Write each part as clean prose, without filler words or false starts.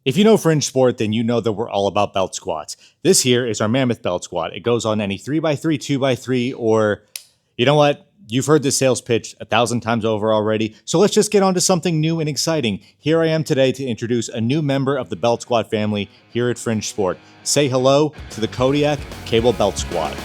If you know Fringe Sport, then you know that we're all about belt squats. This here is our Mammoth Belt Squat. It goes on any 3x3, 2x3, or you know what? You've heard this sales pitch 1,000 times over already, so let's just get on to something new and exciting. Here I am today to introduce a new member of the Belt Squat family here at Fringe Sport. Say hello to the Kodiak Cable Belt Squat.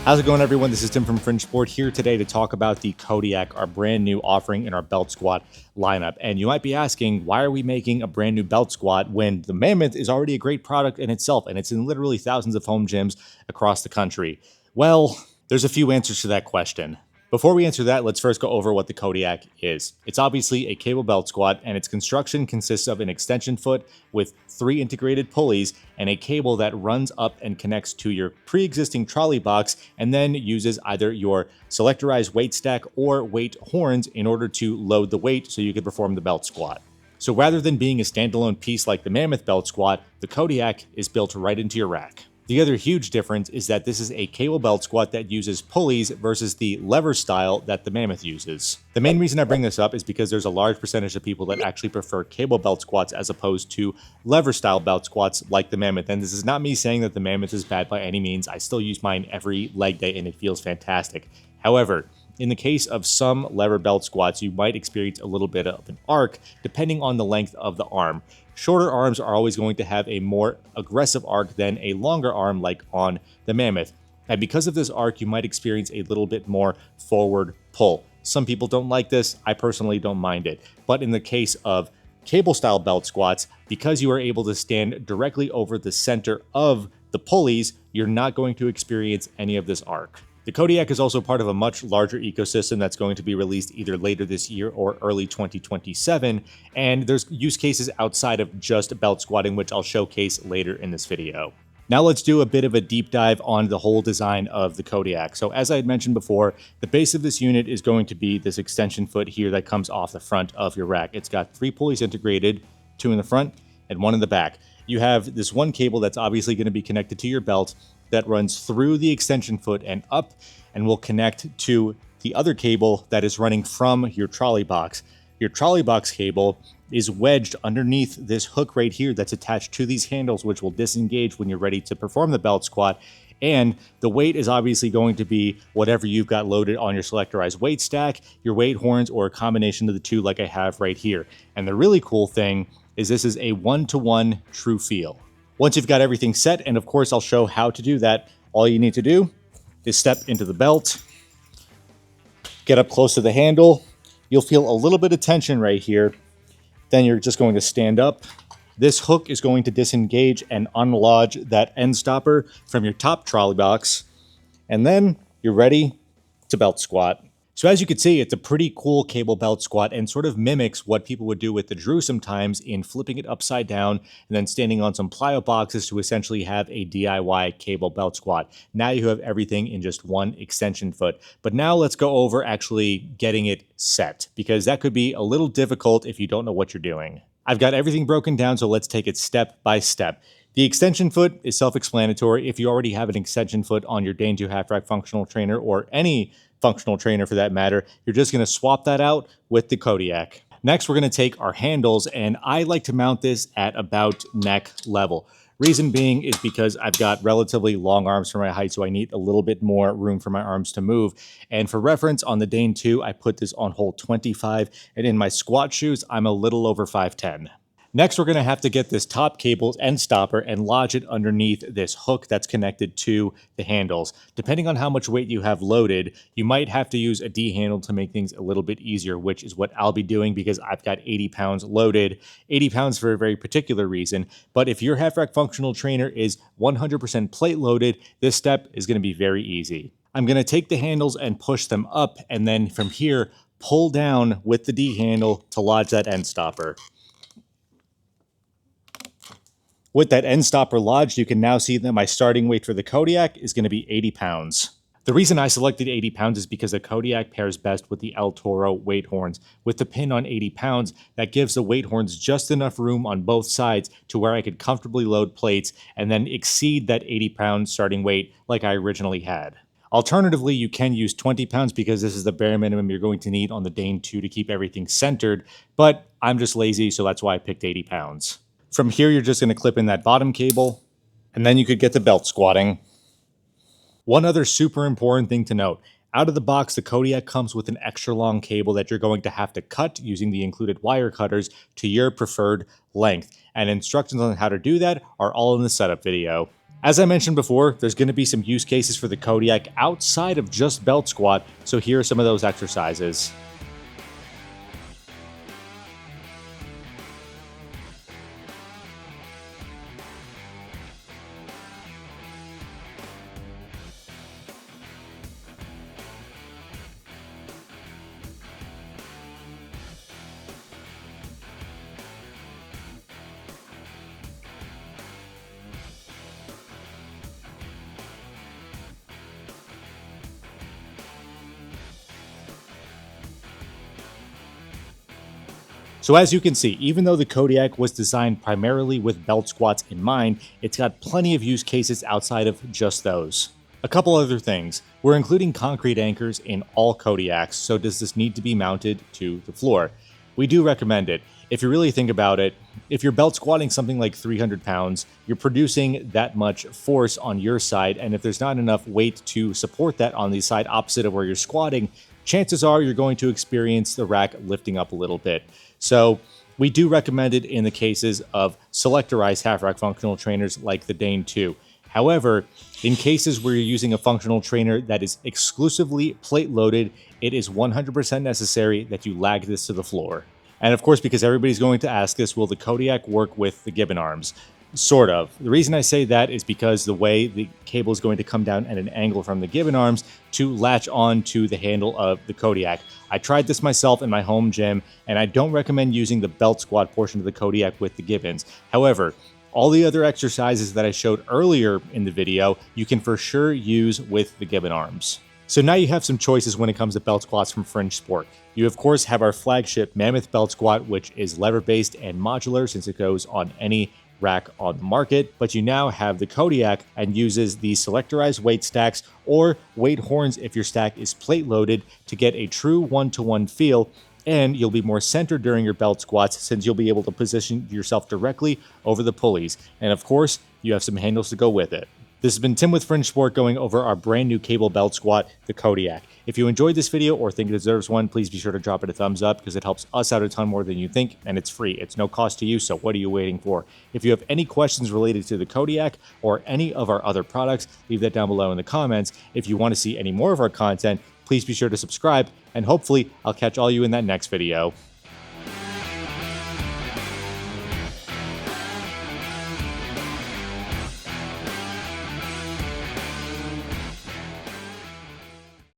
How's it going, everyone? This is Tim from Fringe Sport here today to talk about the Kodiak, our brand new offering in our belt squat lineup. And you might be asking, why are we making a brand new belt squat when the Mammoth is already a great product in itself and it's in literally thousands of home gyms across the country? Well, there's a few answers to that question. Before we answer that, let's first go over what the Kodiak is. It's obviously a cable belt squat, and its construction consists of an extension foot with 3 integrated pulleys and a cable that runs up and connects to your pre-existing trolley box and then uses either your selectorized weight stack or weight horns in order to load the weight so you can perform the belt squat. So rather than being a standalone piece like the Mammoth belt squat, the Kodiak is built right into your rack. The other huge difference is that this is a cable belt squat that uses pulleys versus the lever style that the Mammoth uses. The main reason I bring this up is because there's a large percentage of people that actually prefer cable belt squats as opposed to lever style belt squats like the Mammoth. And this is not me saying that the Mammoth is bad by any means. I still use mine every leg day and it feels fantastic. However, in the case of some lever belt squats, you might experience a little bit of an arc depending on the length of the arm. Shorter arms are always going to have a more aggressive arc than a longer arm like on the Mammoth. And because of this arc, you might experience a little bit more forward pull. Some people don't like this. I personally don't mind it. But in the case of cable style belt squats, because you are able to stand directly over the center of the pulleys, you're not going to experience any of this arc. The Kodiak is also part of a much larger ecosystem that's going to be released either later this year or early 2027, and there's use cases outside of just belt squatting, which I'll showcase later in this video. Now let's do a bit of a deep dive on the whole design of the Kodiak. So as I had mentioned before, the base of this unit is going to be this extension foot here that comes off the front of your rack. It's got 3 pulleys integrated, 2 in the front and 1 in the back. You have this one cable that's obviously going to be connected to your belt that runs through the extension foot and up and will connect to the other cable that is running from your trolley box. Your trolley box cable is wedged underneath this hook right here that's attached to these handles, which will disengage when you're ready to perform the belt squat. And the weight is obviously going to be whatever you've got loaded on your selectorized weight stack, your weight horns, or a combination of the two like I have right here. And the really cool thing is this is a 1-to-1 true feel. Once you've got everything set, and of course I'll show how to do that, all you need to do is step into the belt, get up close to the handle. You'll feel a little bit of tension right here. Then you're just going to stand up. This hook is going to disengage and unlodge that end stopper from your top trolley box. And then you're ready to belt squat. So as you can see, it's a pretty cool cable belt squat and sort of mimics what people would do with the Drew sometimes in flipping it upside down and then standing on some plyo boxes to essentially have a DIY cable belt squat. Now you have everything in just one extension foot. But now let's go over actually getting it set, because that could be a little difficult if you don't know what you're doing. I've got everything broken down, so let's take it step by step. The extension foot is self-explanatory. If you already have an extension foot on your Dane 2 half rack functional trainer or any functional trainer for that matter, you're just going to swap that out with the Kodiak. Next, we're going to take our handles, and I like to mount this at about neck level. Reason being is because I've got relatively long arms for my height, so I need a little bit more room for my arms to move. And for reference, on the Dane 2, I put this on hole 25, and in my squat shoes, I'm a little over 5'10". Next, we're going to have to get this top cable end stopper and lodge it underneath this hook that's connected to the handles. Depending on how much weight you have loaded, you might have to use a D handle to make things a little bit easier, which is what I'll be doing because I've got 80 pounds loaded, 80 pounds for a very particular reason. But if your half rack functional trainer is 100% plate loaded, this step is going to be very easy. I'm going to take the handles and push them up, and then from here, pull down with the D handle to lodge that end stopper. With that end stopper lodged, you can now see that my starting weight for the Kodiak is going to be 80 pounds. The reason I selected 80 pounds is because the Kodiak pairs best with the El Toro weight horns. With the pin on 80 pounds, that gives the weight horns just enough room on both sides to where I could comfortably load plates and then exceed that 80-pound starting weight like I originally had. Alternatively, you can use 20 pounds because this is the bare minimum you're going to need on the Dane 2 to keep everything centered, but I'm just lazy, so that's why I picked 80 pounds. From here, you're just going to clip in that bottom cable, and then you could get to belt squatting. One other super important thing to note, out of the box, the Kodiak comes with an extra long cable that you're going to have to cut using the included wire cutters to your preferred length, and instructions on how to do that are all in the setup video. As I mentioned before, there's going to be some use cases for the Kodiak outside of just belt squat, so here are some of those exercises. So as you can see, even though the Kodiak was designed primarily with belt squats in mind, it's got plenty of use cases outside of just those. A couple other things. We're including concrete anchors in all Kodiaks, so does this need to be mounted to the floor? We do recommend it. If you really think about it, if you're belt squatting something like 300 pounds, you're producing that much force on your side, and if there's not enough weight to support that on the side opposite of where you're squatting, chances are you're going to experience the rack lifting up a little bit. So we do recommend it in the cases of selectorized half rack functional trainers like the Dane 2. However, in cases where you're using a functional trainer that is exclusively plate loaded, it is 100% necessary that you lag this to the floor. And of course, because everybody's going to ask this, will the Kodiak work with the gibbon arms? Sort of. The reason I say that is because the way the cable is going to come down at an angle from the gibbon arms to latch on to the handle of the Kodiak. I tried this myself in my home gym, and I don't recommend using the belt squat portion of the Kodiak with the gibbons. However, all the other exercises that I showed earlier in the video, you can for sure use with the gibbon arms. So now you have some choices when it comes to belt squats from Fringe Sport. You of course have our flagship Mammoth belt squat, which is lever-based and modular since it goes on any rack on the market, but you now have the Kodiak and uses the selectorized weight stacks or weight horns if your stack is plate loaded to get a true one-to-one feel, and you'll be more centered during your belt squats since you'll be able to position yourself directly over the pulleys, and of course you have some handles to go with it. This has been Tim with Fringe Sport going over our brand new cable belt squat, the Kodiak. If you enjoyed this video or think it deserves one, please be sure to drop it a thumbs up because it helps us out a ton more than you think, and it's free. It's no cost to you, so what are you waiting for? If you have any questions related to the Kodiak or any of our other products, leave that down below in the comments. If you want to see any more of our content, please be sure to subscribe, and hopefully I'll catch all you in that next video.